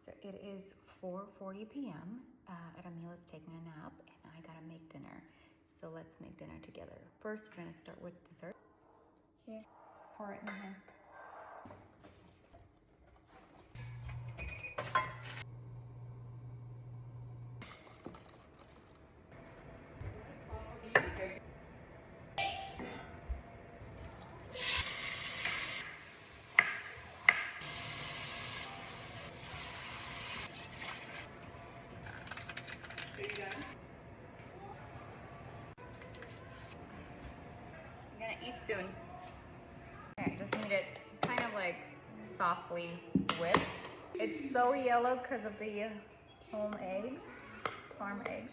So it is 4:40 p.m. Ramil is taking a nap and I gotta make dinner. So let's make dinner together. First, we're gonna start with dessert. Here, pour it in here. I'm gonna eat soon. Okay, I just need it kind of like softly whipped. It's so yellow because of the home eggs, farm eggs.